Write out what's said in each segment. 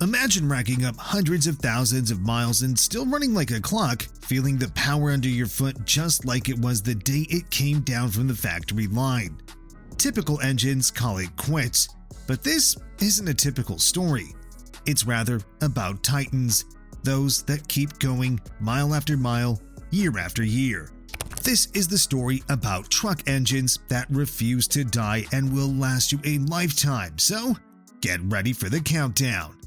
Imagine racking up hundreds of thousands of miles and still running like a clock, feeling the power under your foot just like it was the day it came down from the factory line. Typical engines call it quits, but this isn't a typical story. It's rather about titans, those that keep going mile after mile, year after year. This is the story about truck engines that refuse to die and will last you a lifetime, so get ready for the countdown.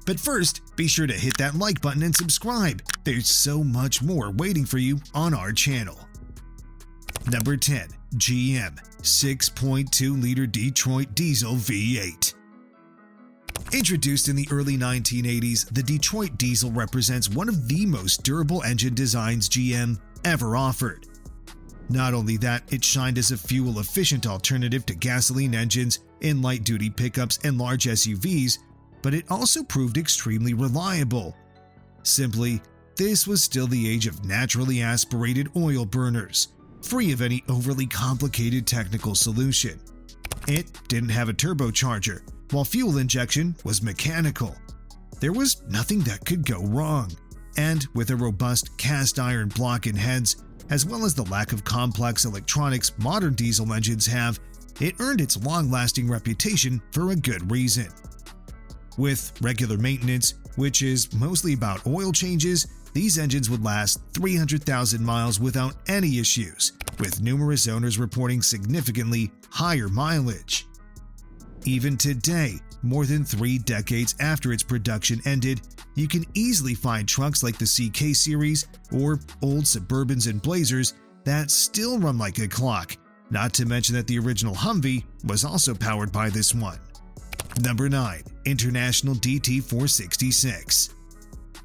But first, be sure to hit that like button and subscribe. There's so much more waiting for you on our channel. Number 10. GM 6.2-liter Detroit Diesel V8. Introduced in the early 1980s, the Detroit Diesel represents one of the most durable engine designs GM ever offered. Not only that, it shined as a fuel-efficient alternative to gasoline engines in light-duty pickups and large SUVs, but it also proved extremely reliable. Simply, this was still the age of naturally aspirated oil burners, free of any overly complicated technical solution. It didn't have a turbocharger, while fuel injection was mechanical. There was nothing that could go wrong, and with a robust cast iron block and heads, as well as the lack of complex electronics modern diesel engines have, it earned its long-lasting reputation for a good reason. With regular maintenance, which is mostly about oil changes, these engines would last 300,000 miles without any issues, with numerous owners reporting significantly higher mileage. Even today, more than 3 decades after its production ended, you can easily find trucks like the CK series or old Suburbans and Blazers that still run like a clock, not to mention that the original Humvee was also powered by this one. Number 9. International DT466.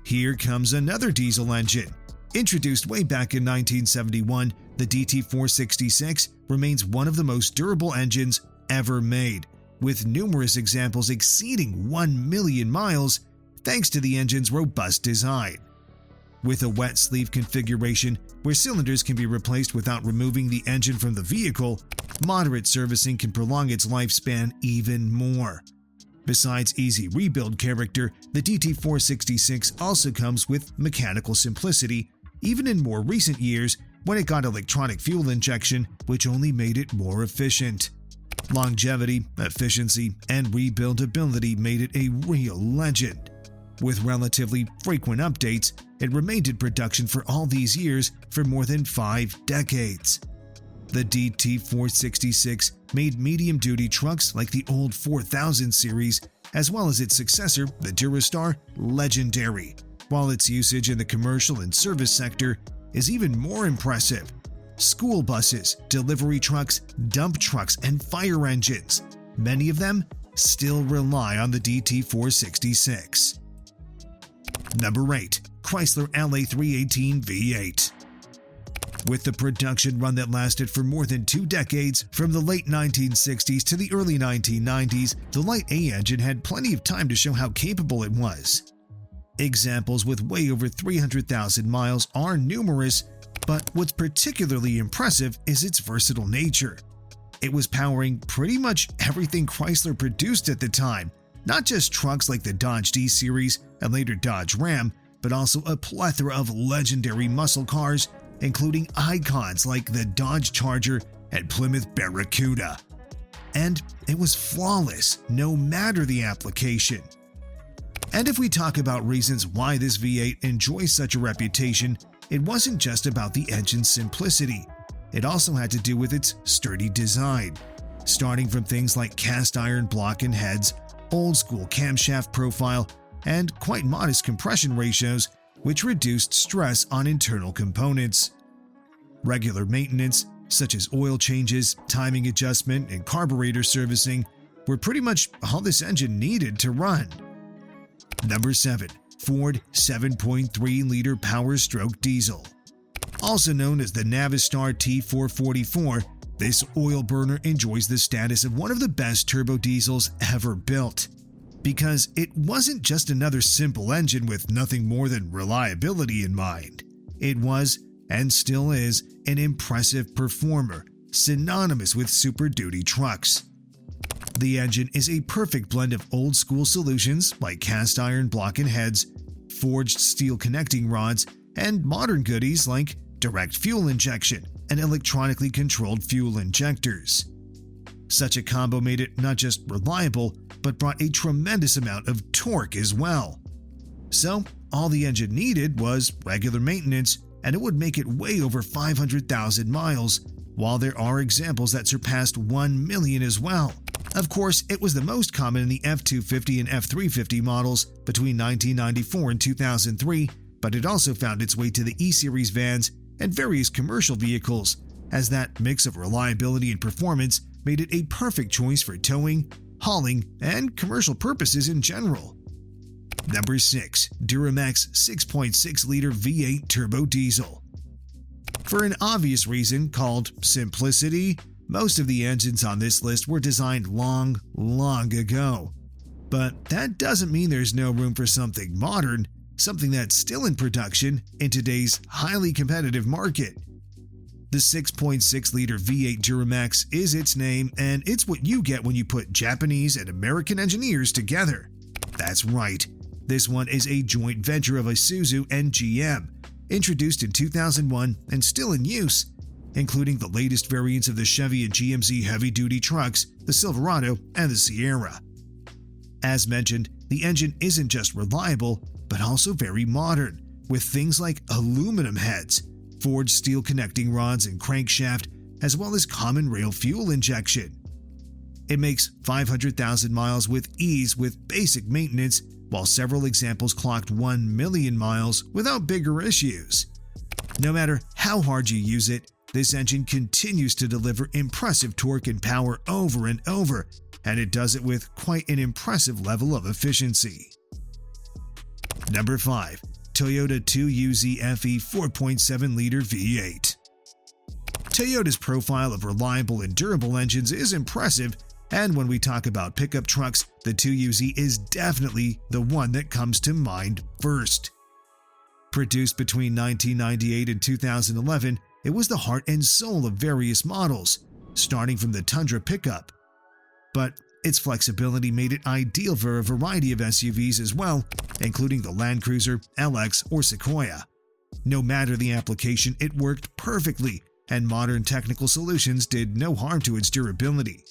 Here comes another diesel engine. Introduced way back in 1971, the DT466 remains one of the most durable engines ever made, with numerous examples exceeding 1 million miles thanks to the engine's robust design. With a wet sleeve configuration where cylinders can be replaced without removing the engine from the vehicle, moderate servicing can prolong its lifespan even more. Besides easy rebuild character, the DT466 also comes with mechanical simplicity, even in more recent years when it got electronic fuel injection, which only made it more efficient. Longevity, efficiency, and rebuildability made it a real legend. With relatively frequent updates, it remained in production for all these years for more than 5 decades. The DT466 made medium-duty trucks like the old 4000 series, as well as its successor, the Durastar, legendary, while its usage in the commercial and service sector is even more impressive. School buses, delivery trucks, dump trucks, and fire engines, many of them still rely on the DT466. Number 8. Chrysler LA318 V8. With the production run that lasted for more than 2 decades, from the late 1960s to the early 1990s, the Light A engine had plenty of time to show how capable it was. Examples with way over 300,000 miles are numerous, but what's particularly impressive is its versatile nature. It was powering pretty much everything Chrysler produced at the time, not just trucks like the Dodge D-Series and later Dodge Ram, but also a plethora of legendary muscle cars, including icons like the Dodge Charger and Plymouth Barracuda. And it was flawless, no matter the application. And if we talk about reasons why this V8 enjoys such a reputation, it wasn't just about the engine's simplicity. It also had to do with its sturdy design, starting from things like cast iron block and heads, old-school camshaft profile, and quite modest compression ratios, which reduced stress on internal components. Regular maintenance, such as oil changes, timing adjustment, and carburetor servicing, were pretty much all this engine needed to run. Number 7. Ford 7.3-liter Power Stroke Diesel. Also known as the Navistar T444, this oil burner enjoys the status of one of the best turbo diesels ever built, because it wasn't just another simple engine with nothing more than reliability in mind. It was, and still is, an impressive performer, synonymous with Super Duty trucks. The engine is a perfect blend of old-school solutions like cast iron block and heads, forged steel connecting rods, and modern goodies like direct fuel injection and electronically controlled fuel injectors. Such a combo made it not just reliable, but brought a tremendous amount of torque as well. So, all the engine needed was regular maintenance, and it would make it way over 500,000 miles, while there are examples that surpassed 1 million as well. Of course, it was the most common in the F250 and F350 models between 1994 and 2003, but it also found its way to the E-Series vans and various commercial vehicles, as that mix of reliability and performance made it a perfect choice for towing, hauling, and commercial purposes in general. Number 6. Duramax 6.6-liter V8 turbo diesel. For an obvious reason called simplicity, most of the engines on this list were designed long ago. But that doesn't mean there's no room for something modern, something that's still in production in today's highly competitive market. The 6.6-liter V8 Duramax is its name, and it's what you get when you put Japanese and American engineers together. That's right, this one is a joint venture of Isuzu and GM, introduced in 2001 and still in use, including the latest variants of the Chevy and GMC heavy-duty trucks, the Silverado and the Sierra. As mentioned, the engine isn't just reliable, but also very modern, with things like aluminum heads, forged steel connecting rods and crankshaft, as well as common rail fuel injection. It makes 500,000 miles with ease with basic maintenance, while several examples clocked 1 million miles without bigger issues. No matter how hard you use it, this engine continues to deliver impressive torque and power over and over, and it does it with quite an impressive level of efficiency. Number 5. Toyota 2UZ FE 4.7-liter V8. Toyota's profile of reliable and durable engines is impressive, and when we talk about pickup trucks, the 2UZ is definitely the one that comes to mind first. Produced between 1998 and 2011, it was the heart and soul of various models, starting from the Tundra pickup. But its flexibility made it ideal for a variety of SUVs as well, including the Land Cruiser, LX, or Sequoia. No matter the application, it worked perfectly, and modern technical solutions did no harm to its durability.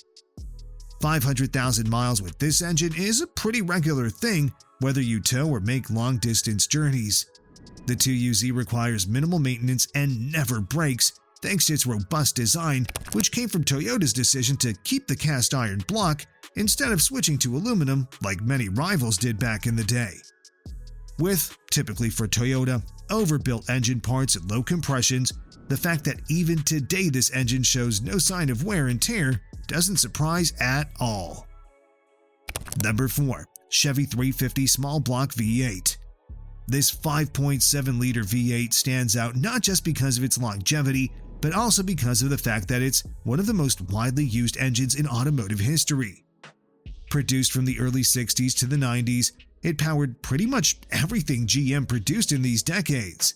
500,000 miles with this engine is a pretty regular thing, whether you tow or make long-distance journeys. The 2UZ requires minimal maintenance and never breaks, thanks to its robust design, which came from Toyota's decision to keep the cast iron block instead of switching to aluminum like many rivals did back in the day. With, typically for Toyota, overbuilt engine parts and low compressions, the fact that even today this engine shows no sign of wear and tear doesn't surprise at all. Number 4. Chevy 350 Small Block V8. This 5.7-liter V8 stands out not just because of its longevity, but also because of the fact that it's one of the most widely used engines in automotive history. Produced from the early 60s to the 90s, it powered pretty much everything GM produced in these decades.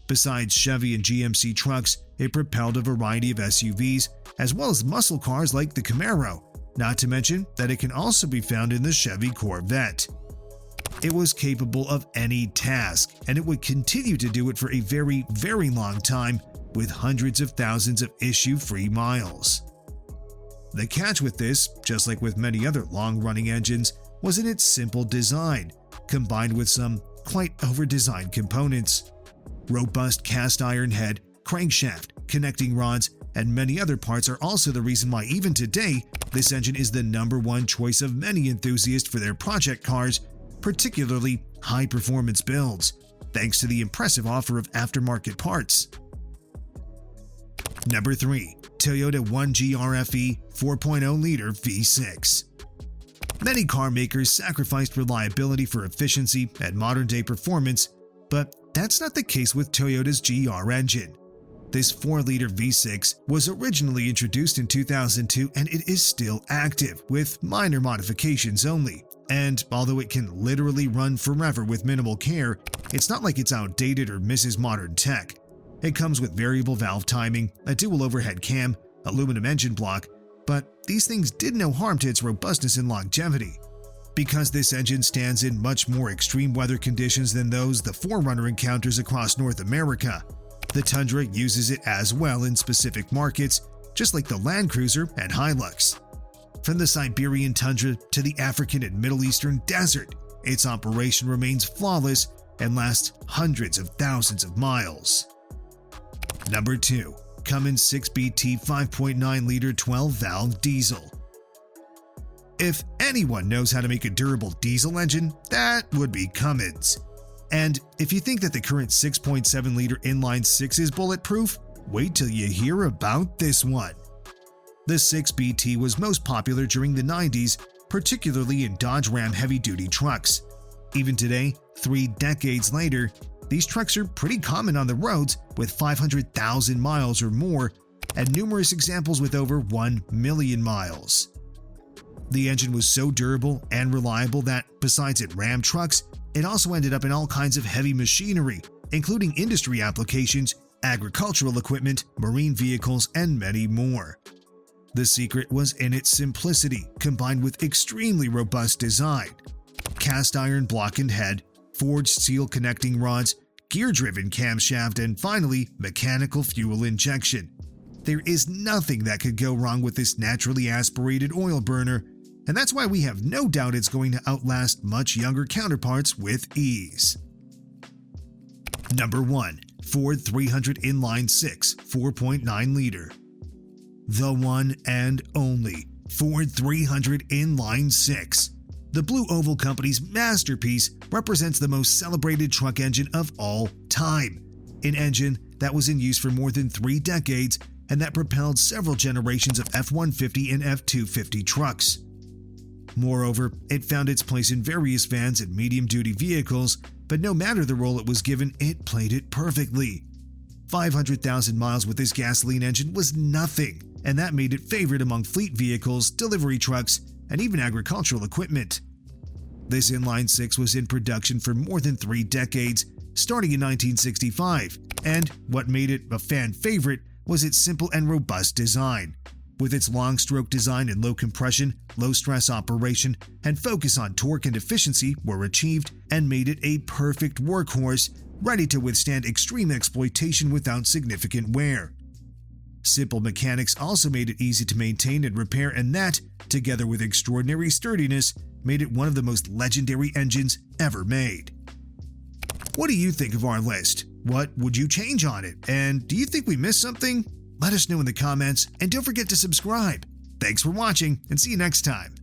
Besides Chevy and GMC trucks, it propelled a variety of SUVs, as well as muscle cars like the Camaro, not to mention that it can also be found in the Chevy Corvette. It was capable of any task, and it would continue to do it for a very, very long time, with hundreds of thousands of issue-free miles. The catch with this, just like with many other long-running engines, was in its simple design, combined with some quite over-designed components. Robust cast iron head, crankshaft, connecting rods, and many other parts are also the reason why even today, this engine is the #1 choice of many enthusiasts for their project cars, particularly high-performance builds, thanks to the impressive offer of aftermarket parts. Number 3. Toyota 1GR-FE 4.0-liter V6. Many car makers sacrificed reliability for efficiency and modern-day performance, but that's not the case with Toyota's GR engine. This 4-liter V6 was originally introduced in 2002 and it is still active, with minor modifications only. And although it can literally run forever with minimal care, it's not like it's outdated or misses modern tech. It comes with variable valve timing, a dual overhead cam, aluminum engine block, but these things did no harm to its robustness and longevity. Because this engine stands in much more extreme weather conditions than those the 4Runner encounters across North America, the Tundra uses it as well in specific markets, just like the Land Cruiser and Hilux. From the Siberian tundra to the African and Middle Eastern desert, its operation remains flawless and lasts hundreds of thousands of miles. Number 2. Cummins 6BT 5.9-liter 12-valve diesel. If anyone knows how to make a durable diesel engine, that would be Cummins. And if you think that the current 6.7-liter inline-6 is bulletproof, wait till you hear about this one. The 6BT was most popular during the 90s, particularly in Dodge Ram heavy-duty trucks. Even today, 3 decades later, these trucks are pretty common on the roads with 500,000 miles or more, and numerous examples with over 1 million miles. The engine was so durable and reliable that, besides it Ram trucks, it also ended up in all kinds of heavy machinery, including industry applications, agricultural equipment, marine vehicles, and many more. The secret was in its simplicity, combined with extremely robust design. Cast iron block and head, forged steel connecting rods, gear-driven camshaft, and finally, mechanical fuel injection. There is nothing that could go wrong with this naturally aspirated oil burner, and that's why we have no doubt it's going to outlast much younger counterparts with ease. Number 1. Ford 300 Inline-6 4.9-liter. The one and only Ford 300 Inline-6. The Blue Oval Company's masterpiece represents the most celebrated truck engine of all time, an engine that was in use for more than 3 decades and that propelled several generations of F-150 and F-250 trucks. Moreover, it found its place in various vans and medium-duty vehicles, but no matter the role it was given, it played it perfectly. 500,000 miles with this gasoline engine was nothing, and that made it favored among fleet vehicles, delivery trucks, and even agricultural equipment. This inline-6 was in production for more than 3 decades, starting in 1965, and what made it a fan favorite was its simple and robust design. With its long stroke design and low compression, low stress operation, and focus on torque and efficiency were achieved and made it a perfect workhorse, ready to withstand extreme exploitation without significant wear. Simple mechanics also made it easy to maintain and repair, and that, together with extraordinary sturdiness, made it one of the most legendary engines ever made. What do you think of our list? What would you change on it? And do you think we missed something? Let us know in the comments, and don't forget to subscribe. Thanks for watching, and see you next time.